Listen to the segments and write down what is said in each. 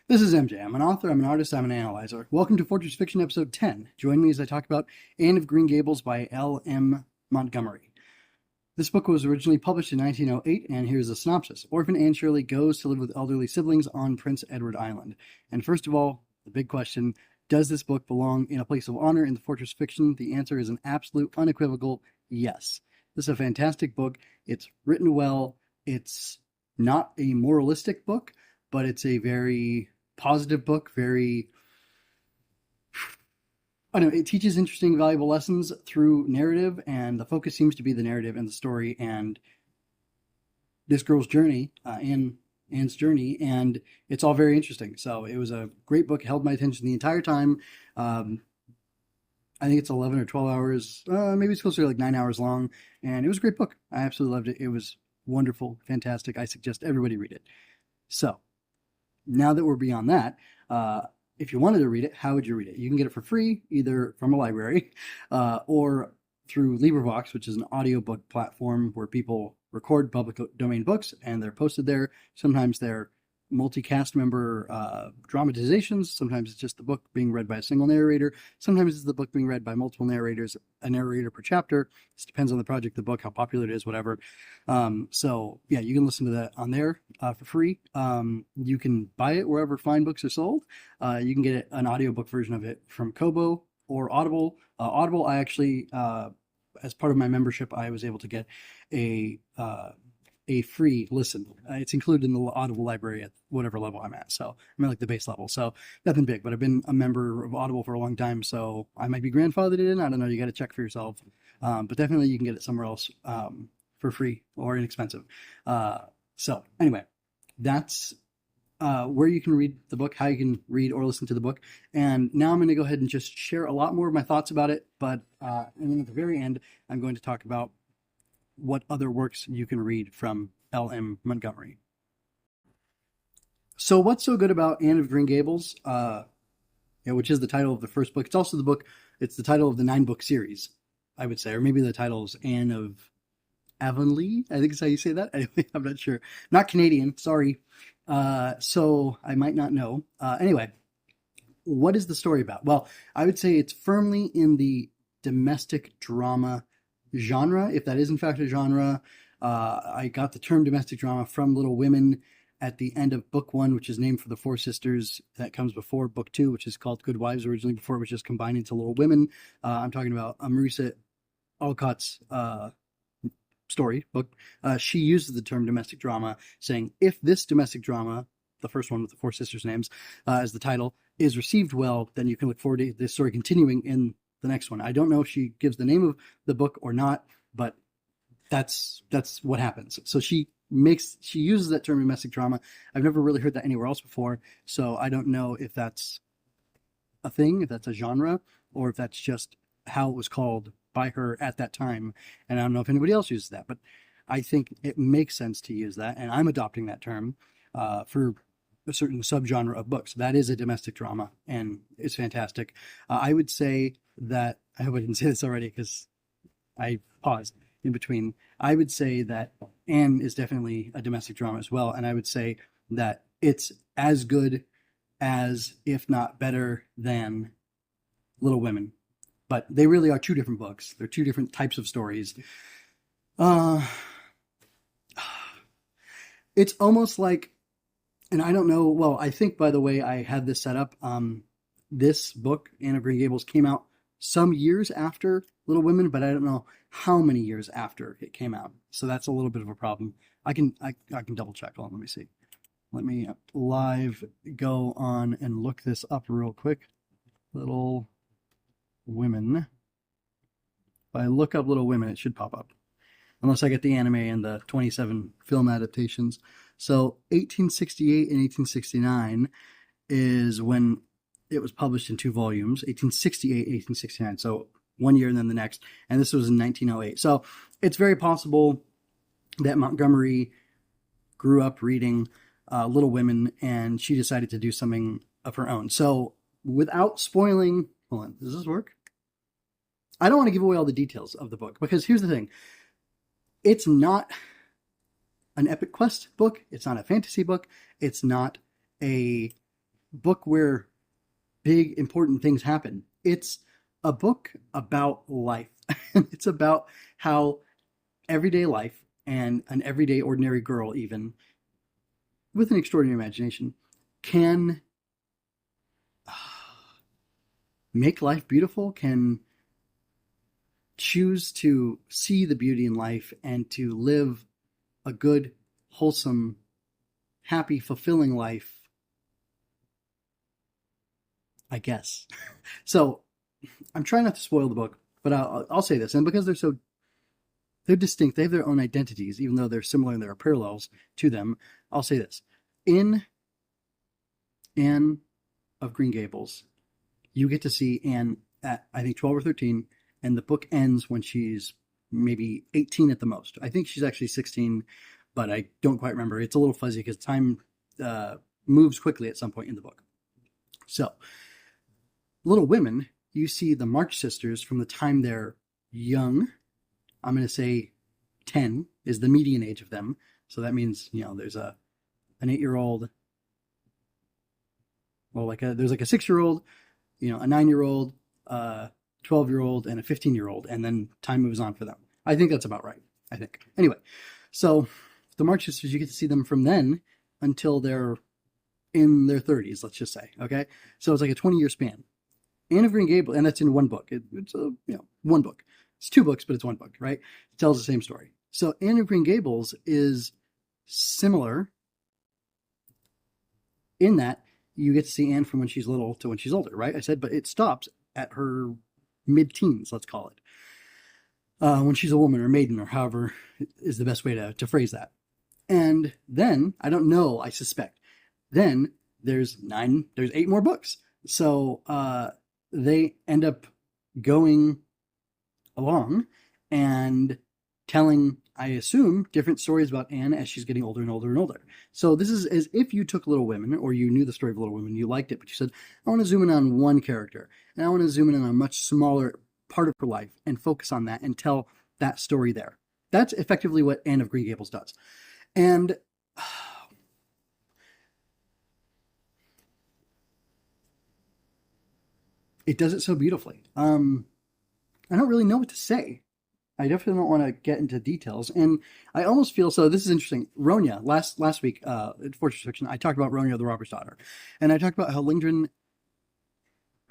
This is MJ. I'm an author, I'm an artist, I'm an analyzer. Welcome to Fortress Fiction Episode 10. Join me as I talk about Anne of Green Gables by LM Montgomery. This book was originally published in 1908, and here's a synopsis. Orphan Anne Shirley goes to live with elderly siblings on Prince Edward Island. And first of all, the big question, does this book belong in a place of honor in the Fortress Fiction? The answer is an absolute, unequivocal yes. This is a fantastic book. It's written well. It's not a moralistic book, but it's a very positive book. I don't know, it teaches interesting, valuable lessons through narrative, and the focus seems to be the narrative and the story and this girl's journey, Anne's journey, and it's all very interesting. So it was a great book. It held my attention the entire time. I think it's 11 or 12 hours, maybe it's closer to like 9 hours long, and it was a great book. I absolutely loved it. It was wonderful, fantastic. I suggest everybody read it. So now that we're beyond that, if you wanted to read it, how would you read it? You can get it for free, either from a library or through LibriVox, which is an audiobook platform where people record public domain books and they're posted there. Sometimes they're multi-cast member dramatizations. Sometimes it's just the book being read by a single narrator. Sometimes it's the book being read by multiple narrators, a narrator per chapter. This depends on the project, the book, how popular it is, whatever. So yeah, you can listen to that on there for free. You can buy it wherever fine books are sold. You can get an audiobook version of it from Kobo or Audible. Audible, I actually, as part of my membership, I was able to get a free listen. It's included in the Audible library at whatever level I'm at. So I'm at like the base level. So nothing big, but I've been a member of Audible for a long time. So I might be grandfathered in. I don't know. You got to check for yourself. But definitely you can get it somewhere else for free or inexpensive. So anyway, that's where you can read the book, how you can read or listen to the book. And now I'm going to go ahead and just share a lot more of my thoughts about it. But and then at the very end, I'm going to talk about what other works you can read from LM Montgomery. So what's so good about Anne of Green Gables, which is the title of the first book? It's also it's the title of the 9-book series, I would say, or maybe the title is Anne of Avonlea, I think is how you say that. Anyway, I'm not sure. Not Canadian, sorry. So I might not know. Anyway, what is the story about? Well, I would say it's firmly in the domestic drama genre, if that is in fact a genre. I got the term domestic drama from Little Women at the end of book 1, which is named for the 4 sisters that comes before book 2, which is called Good Wives originally, before it was just combined into Little Women. I'm talking about Marisa Alcott's story book. She uses the term domestic drama, saying if this domestic drama, the first one with the 4 sisters names as the title, is received well, then you can look forward to this story continuing in the next one. I don't know if she gives the name of the book or not, but that's what happens. So she uses that term domestic drama. I've never really heard that anywhere else before, so I don't know if that's a thing, if that's a genre, or if that's just how it was called by her at that time. And I don't know if anybody else uses that, but I think it makes sense to use that, and I'm adopting that term for a certain subgenre of books. That is a domestic drama, and it's fantastic. I would say that, I hope I didn't say this already because I paused in between. I would say that Anne is definitely a domestic drama as well, and I would say that it's as good as, if not better than, Little Women. But they really are 2 different books. They're 2 different types of stories. It's almost like, and I don't know, well, I think by the way I had this set up, this book, Anne of Green Gables, came out some years after Little Women, but I don't know how many years after it came out. So that's a little bit of a problem. I can double check. Hold on, let me see. Let me live go on and look this up real quick. Little Women. If I look up Little Women, it should pop up. Unless I get the anime and the 27 film adaptations. So 1868 and 1869 is when it was published in 2 volumes, 1868, 1869. So 1 year and then the next. And this was in 1908. So it's very possible that Montgomery grew up reading Little Women and she decided to do something of her own. So without spoiling, hold on, does this work? I don't want to give away all the details of the book because here's the thing. It's not an epic quest book. It's not a fantasy book. It's not a book where big important things happen. It's a book about life. It's about how everyday life and an everyday ordinary girl, even with an extraordinary imagination, can make life beautiful, can choose to see the beauty in life and to live a good, wholesome, happy, fulfilling life, I guess. So I'm trying not to spoil the book, but I'll say this. And because they're distinct, they have their own identities, even though they're similar and there are parallels to them, I'll say this. In Anne of Green Gables, you get to see Anne at, I think, 12 or 13, and the book ends when she's maybe 18 at the most. I think she's actually 16, but I don't quite remember. It's a little fuzzy because time moves quickly at some point in the book. So, Little Women, you see the March sisters from the time they're young. I'm going to say 10 is the median age of them. So that means, there's an 8-year-old, there's like a 6-year-old, a 9-year-old, 12-year-old, and a 15-year-old, and then time moves on for them. I think that's about right. I think. Anyway, so the March sisters, you get to see them from then until they're in their 30s, let's just say. Okay, so it's like a 20-year span. Anne of Green Gables, and that's in one book. It's one book. It's 2 books, but it's one book, right? It tells the same story. So Anne of Green Gables is similar in that you get to see Anne from when she's little to when she's older, right? I said, but it stops at her mid-teens, let's call it. When she's a woman or maiden or however is the best way to phrase that. And then, I don't know, I suspect, then there's 8 more books. So they end up going along and telling, I assume, different stories about Anne as she's getting older and older and older. So this is as if you took Little Women, or you knew the story of Little Women, you liked it, but you said, I want to zoom in on one character, and I want to zoom in on a much smaller part of her life and focus on that and tell that story there. That's effectively what Anne of Green Gables does. And it does it so beautifully. I don't really know what to say. I definitely don't want to get into details. And I almost feel, so this is interesting. Ronya, last week, at Fortress Fiction, I talked about Ronya the Robber's Daughter. And I talked about how Lindgren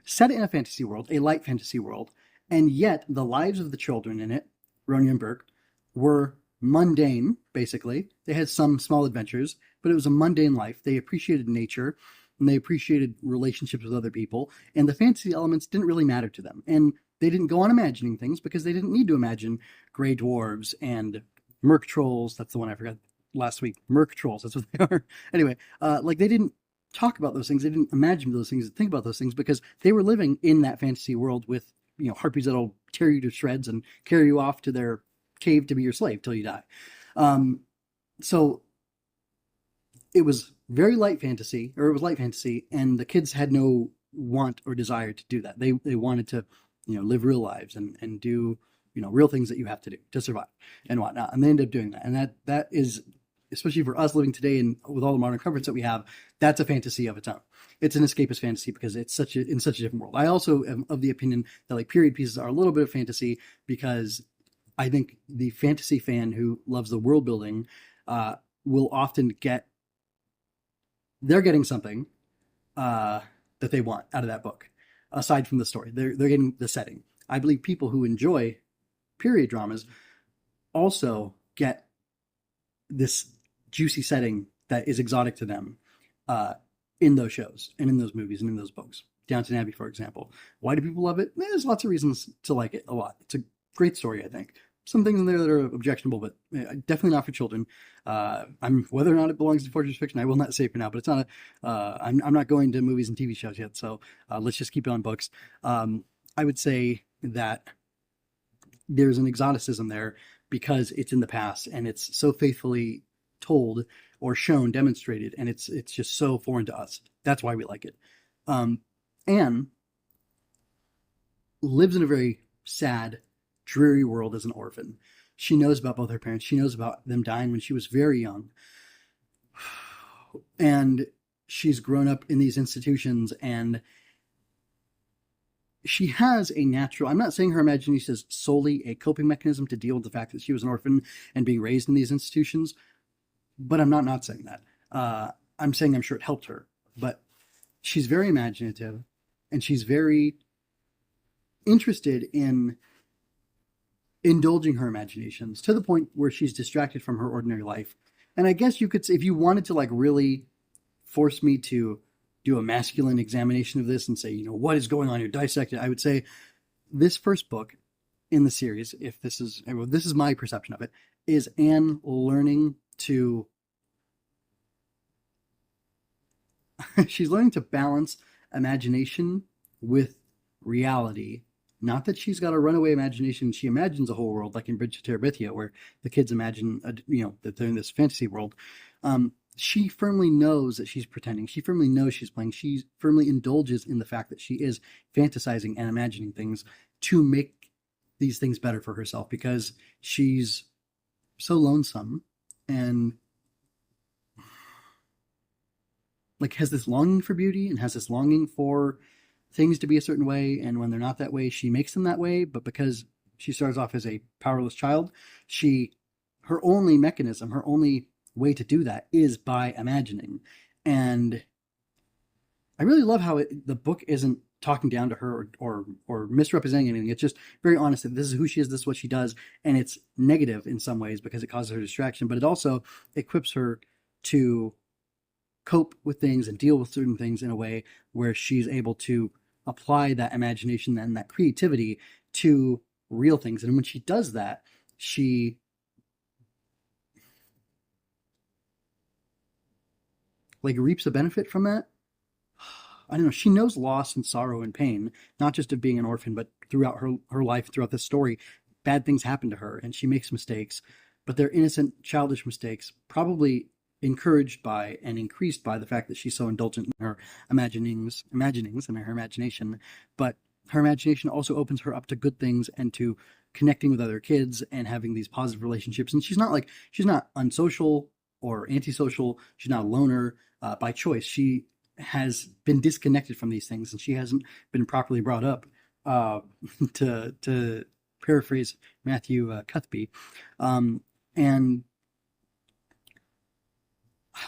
set it in a fantasy world, a light fantasy world, and yet the lives of the children in it, Ronya and Burke, were mundane, basically. They had some small adventures, but it was a mundane life. They appreciated nature, and they appreciated relationships with other people, and the fantasy elements didn't really matter to them. And they didn't go on imagining things because they didn't need to imagine gray dwarves and merc trolls. That's the one I forgot last week. Merc trolls, that's what they are. Anyway, they didn't talk about those things. They didn't imagine those things, think about those things, because they were living in that fantasy world with, harpies that'll tear you to shreds and carry you off to their cave to be your slave till you die. So it was very light fantasy, or it was light fantasy, and the kids had no want or desire to do that. They wanted to, live real lives and do, real things that you have to do to survive and whatnot. And they ended up doing that. And that is, especially for us living today and with all the modern comforts that we have, that's a fantasy of its own. It's an escapist fantasy because it's in such a different world. I also am of the opinion that period pieces are a little bit of fantasy, because I think the fantasy fan who loves the world building will often they're getting something that they want out of that book, aside from the story. They're getting the setting. I believe people who enjoy period dramas also get this juicy setting that is exotic to them in those shows and in those movies and in those books. Downton Abbey, for example. Why do people love it? There's lots of reasons to like it a lot. It's a great story, I think. Some things in there that are objectionable, but definitely not for children. Whether or not it belongs to Fortress Fiction, I will not say for now, but it's not I'm not going to movies and TV shows yet, so let's just keep it on books. I would say that there's an exoticism there because it's in the past and it's so faithfully told or shown, demonstrated, and it's just so foreign to us. That's why we like it. Anne lives in a very sad, dreary world as an orphan. She knows about both her parents. She knows about them dying when she was very young. And she's grown up in these institutions, and she has a natural, I'm not saying her imagination is solely a coping mechanism to deal with the fact that she was an orphan and being raised in these institutions, but I'm not saying that. I'm saying I'm sure it helped her. But she's very imaginative, and she's very interested in indulging her imaginations to the point where she's distracted from her ordinary life. And I guess you could say, if you wanted to like really force me to do a masculine examination of this and say, what is going on here, dissect it, I would say this first book in the series, if this is my perception of it, is Anne learning to she's learning to balance imagination with reality. Not that she's got a runaway imagination. She imagines a whole world, like in Bridge to Terabithia, where the kids imagine, that they're in this fantasy world. She firmly knows that she's pretending. She firmly knows she's playing. She firmly indulges in the fact that she is fantasizing and imagining things to make these things better for herself, because she's so lonesome and like has this longing for beauty and has this longing for things to be a certain way, and when they're not that way, she makes them that way. But because she starts off as a powerless child, her only mechanism, her only way to do that is by imagining. And I really love how the book isn't talking down to her or misrepresenting anything. It's just very honest that this is who she is, this is what she does, and it's negative in some ways because it causes her distraction, but it also equips her to cope with things and deal with certain things in a way where she's able to apply that imagination and that creativity to real things. And when she does that, she like reaps a benefit from that. I don't know. She knows loss and sorrow and pain, not just of being an orphan, but throughout her life, throughout this story, bad things happen to her and she makes mistakes, but they're innocent, childish mistakes, probably encouraged by and increased by the fact that she's so indulgent in her imaginings and her imagination. But her imagination also opens her up to good things and to connecting with other kids and having these positive relationships. And she's not unsocial or antisocial. She's not a loner by choice. She has been disconnected from these things, and she hasn't been properly brought up, to paraphrase Matthew Cuthby. And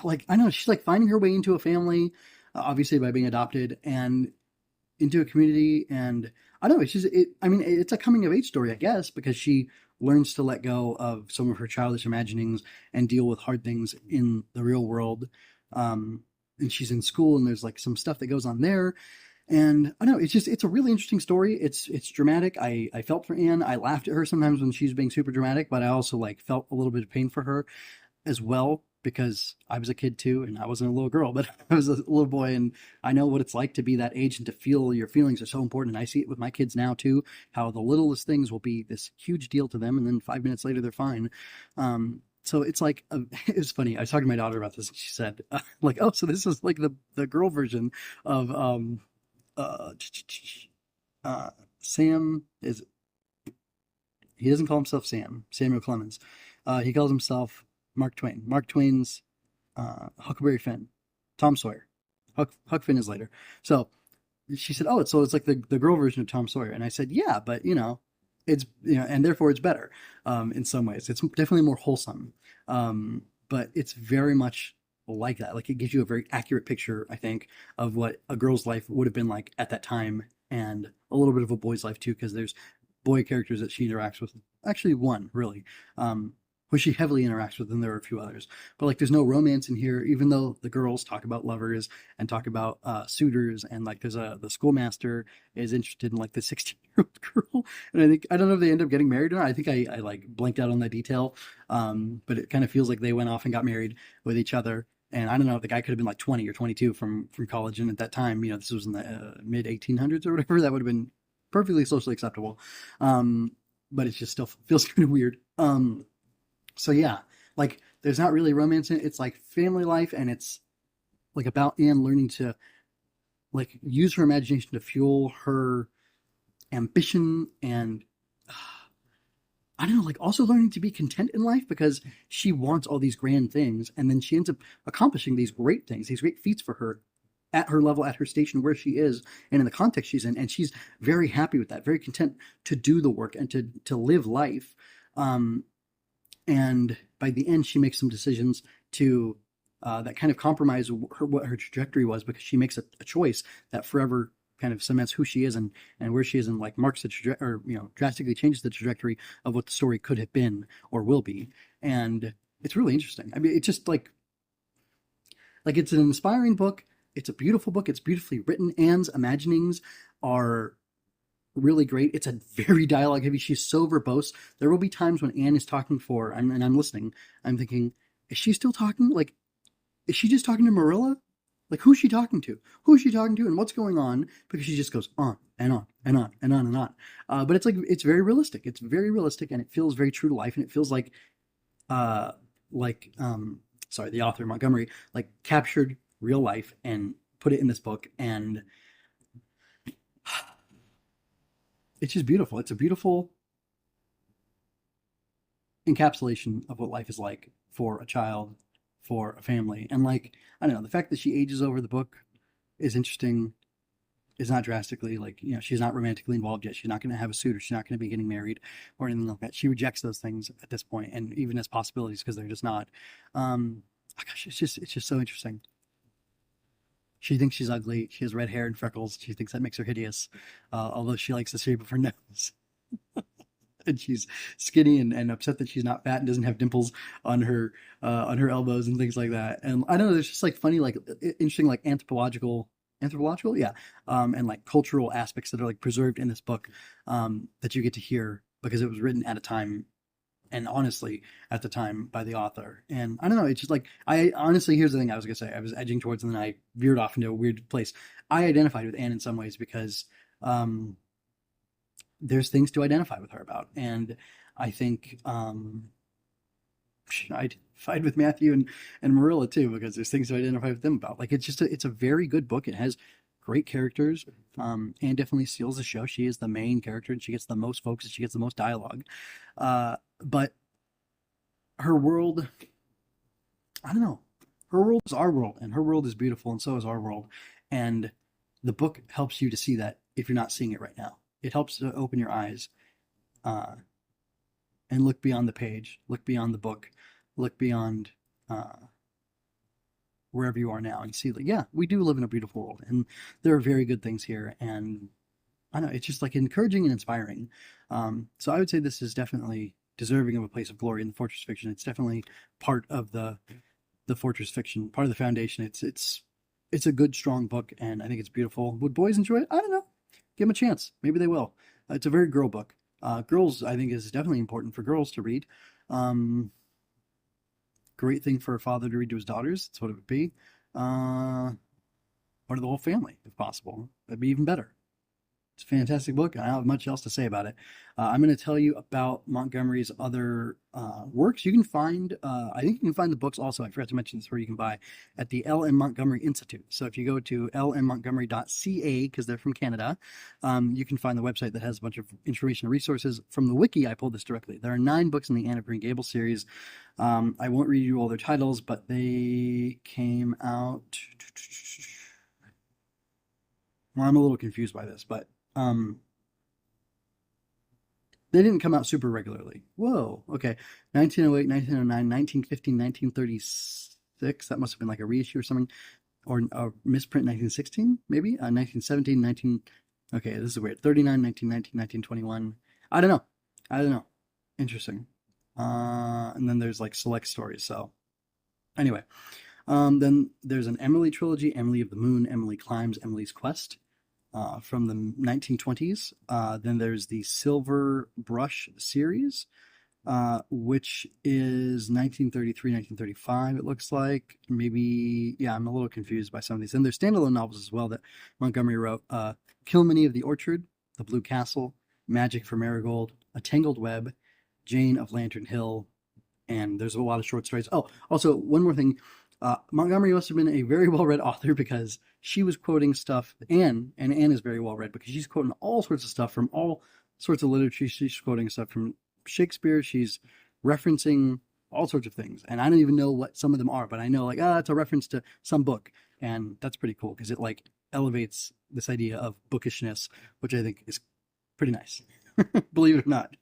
like, I don't know, she's like finding her way into a family, obviously by being adopted, and into a community. And I don't know, it's a coming of age story, I guess, because she learns to let go of some of her childish imaginings and deal with hard things in the real world. And she's in school, and there's like some stuff that goes on there. And I don't know, it's a really interesting story. It's dramatic. I felt for Anne. I laughed at her sometimes when she's being super dramatic, but I also like felt a little bit of pain for her as well, because I was a kid too, and I wasn't a little girl, but I was a little boy, and I know what it's like to be that age and to feel your feelings are so important. And I see it with my kids now too, how the littlest things will be this huge deal to them, and then 5 minutes later they're fine. So it's like, it was funny. I was talking to my daughter about this, and she said, like, oh, so this is like the girl version of Sam is. He doesn't call himself Samuel Clemens. He calls himself Mark Twain. Mark Twain's Huckleberry Finn, Tom Sawyer. Huck Finn is later. So she said, "Oh, it's like the girl version of Tom Sawyer." And I said, "Yeah, but it's and therefore it's better in some ways. It's definitely more wholesome, but it's very much like that. Like, it gives you a very accurate picture, I think, of what a girl's life would have been like at that time, and a little bit of a boy's life too, because there's boy characters that she interacts with. Actually, one really, who she heavily interacts with, and there are a few others. But like, there's no romance in here, even though the girls talk about lovers and talk about suitors, and like the schoolmaster is interested in like the 16-year-old girl, and I don't know if they end up getting married or not. I think I like blanked out on that detail, but it kind of feels like they went off and got married with each other. And I don't know if the guy could have been like 20 or 22 from college, and at that time, this was in the mid 1800s or whatever, that would have been perfectly socially acceptable. But it just still feels kind of weird. So yeah, like, there's not really romance in it. It's like family life, and it's like about Anne learning to like use her imagination to fuel her ambition and I don't know, like also learning to be content in life because she wants all these grand things, and then she ends up accomplishing these great things, these great feats for her at her level, at her station where she is, and in the context she's in, and she's very happy with that, very content to do the work and to live life. Um, and by the end, she makes some decisions to that kind of compromise what her trajectory was, because she makes a choice that forever kind of cements who she is and where she is, and like marks the trajectory, or drastically changes the trajectory of what the story could have been or will be. And it's really interesting. I mean, it's just like it's an inspiring book. It's a beautiful book. It's beautifully written. Anne's imaginings are really great. It's a very dialogue heavy. She's so verbose. There will be times when Anne is talking and I'm listening. I'm thinking, is she still talking? Like, is she just talking to Marilla? Like, who's she talking to? Who is she talking to, and what's going on? Because she just goes on and on and on and on and on. But it's very realistic. It's very realistic, and it feels very true to life, and it feels uh, like sorry, the author Montgomery like captured real life and put it in this book, and it's just beautiful. It's a beautiful encapsulation of what life is like for a child, for a family. And like, I don't know, the fact that she ages over the book is interesting. Is not drastically, like, she's not romantically involved yet. She's not going to have a suitor. She's not going to be getting married or anything like that. She rejects those things at this point, and even as possibilities, because they're just not. Oh gosh, it's just so interesting. She thinks she's ugly. She has red hair and freckles. She thinks that makes her hideous, although she likes the shape of her nose. And she's skinny and upset that she's not fat and doesn't have dimples on her elbows and things like that. And I don't know, there's just like funny, like interesting, like anthropological, yeah, and like cultural aspects that are like preserved in this book, that you get to hear because it was written at a time, and honestly at the time, by the author. And I don't know, it's just like, I honestly, here's the thing I was gonna say, I was edging towards, and then I veered off into a weird place. I identified with Anne in some ways because there's things to identify with her about, and I think I identified with Matthew and Marilla too, because there's things to identify with them about. Like, it's a very good book. It has great characters. Anne definitely steals the show. She is the main character, and she gets the most focus. She gets the most dialogue. But her world, I don't know. Her world is our world, and her world is beautiful, and so is our world. And the book helps you to see that if you're not seeing it right now. It helps to open your eyes, uh, and look beyond the page, look beyond the book, look beyond wherever you are now, and see that, yeah, we do live in a beautiful world, and there are very good things here. And I don't know, it's just like encouraging and inspiring. So I would say this is definitely deserving of a place of glory in the Fortress fiction. It's definitely part of the Fortress fiction, part of the foundation. It's a good, strong book, and I think it's beautiful. Would boys enjoy it? I don't know. Give them a chance. Maybe they will. It's a very girl book. Girls, I think, is definitely important for girls to read. Um, Great thing for a father to read to his daughters. That's what it would be. Or to the whole family, if possible. That'd be even better. It's a fantastic book, and I don't have much else to say about it. I'm going to tell you about Montgomery's other works. You can find, I think you can find the books also, I forgot to mention this, where you can buy at the LM Montgomery Institute. So if you go to lmmontgomery.ca, because they're from Canada, you can find the website that has a bunch of information and resources. From the wiki, I pulled this directly. There are 9 books in the Anne of Green Gables series. I won't read you all their titles, but they came out... Well, I'm a little confused by this, but they didn't come out super regularly. Whoa, okay. 1908, 1909, 1915, 1936. That must have been like a reissue or something. Or a misprint, 1916, maybe? 1917, 19... Okay, this is weird. 39, 1919, 1921. I don't know. Interesting. And then there's like select stories, so... Anyway. Then there's an Emily trilogy, Emily of the Moon, Emily Climbs, Emily's Quest, from the 1920s. Then there's the Silver Brush series, which is 1933, 1935, it looks like. Maybe, yeah, I'm a little confused by some of these. And there's standalone novels as well that Montgomery wrote. Kilmeny of the Orchard, The Blue Castle, Magic for Marigold, A Tangled Web, Jane of Lantern Hill, and there's a lot of short stories. Oh, also, one more thing. Montgomery must have been a very well-read author, because she was quoting stuff, and Anne is very well-read because she's quoting all sorts of stuff from all sorts of literature. She's quoting stuff from Shakespeare. She's referencing all sorts of things, and I don't even know what some of them are, but I know like it's a reference to some book, and that's pretty cool because it like elevates this idea of bookishness, which I think is pretty nice. Believe it or not.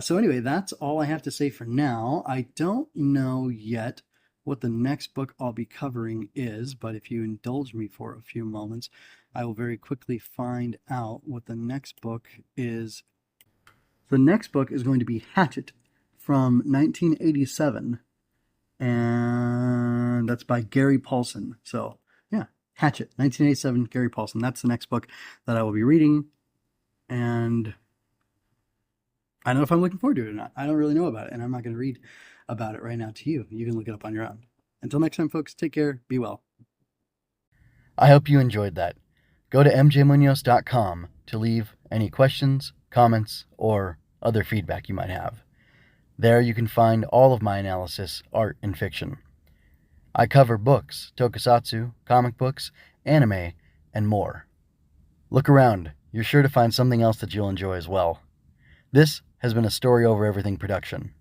So anyway, that's all I have to say for now. I don't know yet what the next book I'll be covering is, but if you indulge me for a few moments, I will very quickly find out what the next book is. The next book is going to be Hatchet from 1987, and that's by Gary Paulson. So yeah, Hatchet, 1987, Gary Paulson. That's the next book that I will be reading, and I don't know if I'm looking forward to it or not. I don't really know about it, and I'm not going to read about it right now to you. You can look it up on your own. Until next time, folks, take care. Be well. I hope you enjoyed that. Go to mjmunoz.com to leave any questions, comments, or other feedback you might have. There you can find all of my analysis, art, and fiction. I cover books, tokusatsu, comic books, anime, and more. Look around. You're sure to find something else that you'll enjoy as well. This has been a Story Over Everything production.